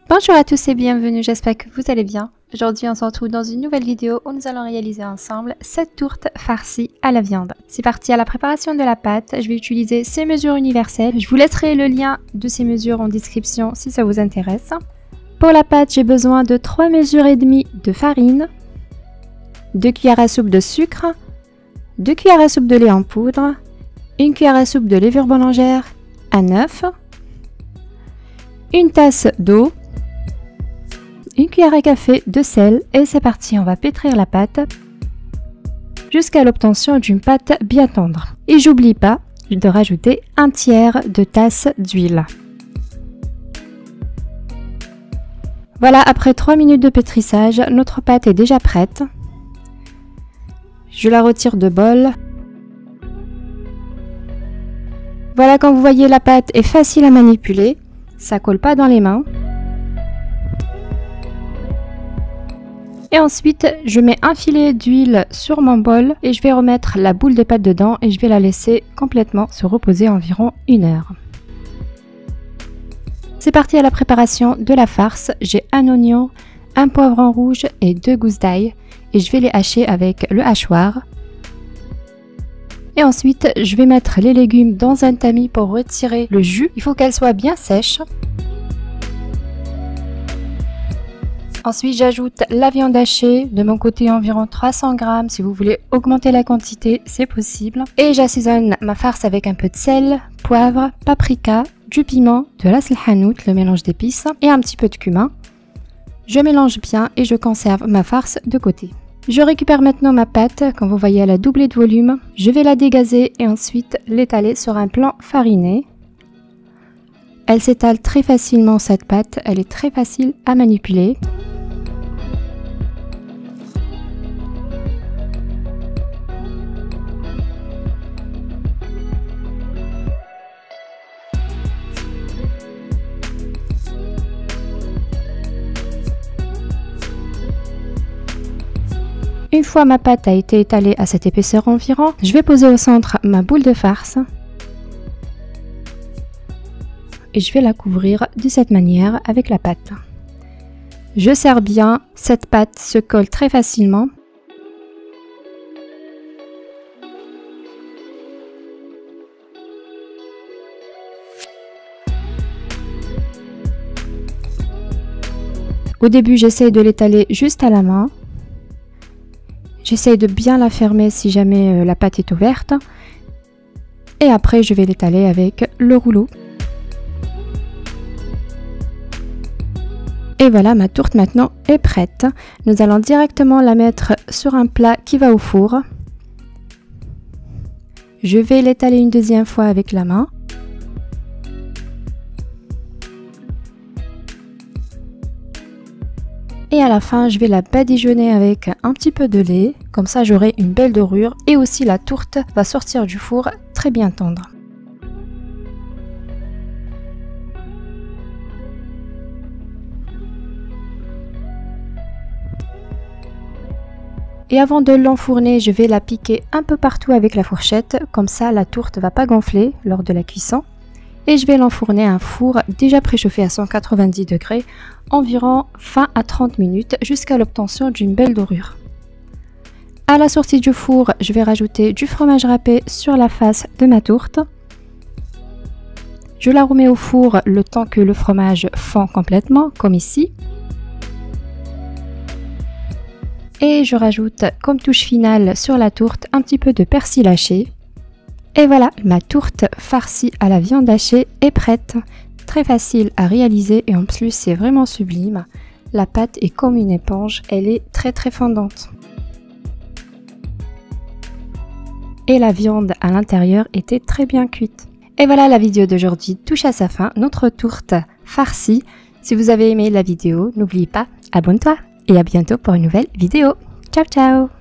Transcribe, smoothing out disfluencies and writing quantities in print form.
Bonjour à tous et bienvenue, j'espère que vous allez bien. Aujourd'hui on se retrouve dans une nouvelle vidéo où nous allons réaliser ensemble cette tourte farcie à la viande. C'est parti à la préparation de la pâte, je vais utiliser ces mesures universelles. Je vous laisserai le lien de ces mesures en description si ça vous intéresse. Pour la pâte, j'ai besoin de 3 mesures et demie de farine, 2 cuillères à soupe de sucre, 2 cuillères à soupe de lait en poudre, 1 cuillère à soupe de levure boulangère, un œuf, une tasse d'eau, 1 cuillère à café de sel et c'est parti, on va pétrir la pâte jusqu'à l'obtention d'une pâte bien tendre. Et j'oublie pas de rajouter 1 tiers de tasse d'huile. Voilà, après 3 minutes de pétrissage, notre pâte est déjà prête. Je la retire de bol. Voilà, comme vous voyez, la pâte est facile à manipuler, ça colle pas dans les mains. Et ensuite, je mets un filet d'huile sur mon bol et je vais remettre la boule de pâte dedans et je vais la laisser complètement se reposer environ 1 heure. C'est parti à la préparation de la farce. J'ai un oignon, un poivron rouge et 2 gousses d'ail et je vais les hacher avec le hachoir. Et ensuite, je vais mettre les légumes dans un tamis pour retirer le jus. Il faut qu'elle soit bien sèche. Ensuite, j'ajoute la viande hachée, de mon côté environ 300 g. Si vous voulez augmenter la quantité, c'est possible. Et j'assaisonne ma farce avec un peu de sel, poivre, paprika, du piment, de la slhanout, le mélange d'épices, et un petit peu de cumin. Je mélange bien et je conserve ma farce de côté. Je récupère maintenant ma pâte, comme vous voyez elle a doublé de volume. Je vais la dégazer et ensuite l'étaler sur un plan fariné. Elle s'étale très facilement cette pâte, elle est très facile à manipuler. Une fois ma pâte a été étalée à cette épaisseur environ, je vais poser au centre ma boule de farce. Et je vais la couvrir de cette manière avec la pâte. Je serre bien, cette pâte se colle très facilement. Au début, j'essaye de l'étaler juste à la main. J'essaye de bien la fermer si jamais la pâte est ouverte. Et après, je vais l'étaler avec le rouleau. Et voilà, ma tourte maintenant est prête. Nous allons directement la mettre sur un plat qui va au four. Je vais l'étaler une deuxième fois avec la main. Et à la fin, je vais la badigeonner avec un petit peu de lait. Comme ça, j'aurai une belle dorure. Et aussi, la tourte va sortir du four très bien tendre. Et avant de l'enfourner, je vais la piquer un peu partout avec la fourchette. Comme ça, la tourte ne va pas gonfler lors de la cuisson. Et je vais l'enfourner à un four déjà préchauffé à 190 degrés, environ 20 à 30 minutes jusqu'à l'obtention d'une belle dorure. À la sortie du four, je vais rajouter du fromage râpé sur la face de ma tourte. Je la remets au four le temps que le fromage fond complètement, comme ici. Et je rajoute comme touche finale sur la tourte un petit peu de persil haché. Et voilà, ma tourte farcie à la viande hachée est prête. Très facile à réaliser et en plus c'est vraiment sublime. La pâte est comme une éponge, elle est très fondante. Et la viande à l'intérieur était très bien cuite. Et voilà, la vidéo d'aujourd'hui touche à sa fin, notre tourte farcie. Si vous avez aimé la vidéo, n'oubliez pas, abonne-toi et à bientôt pour une nouvelle vidéo. Ciao ciao!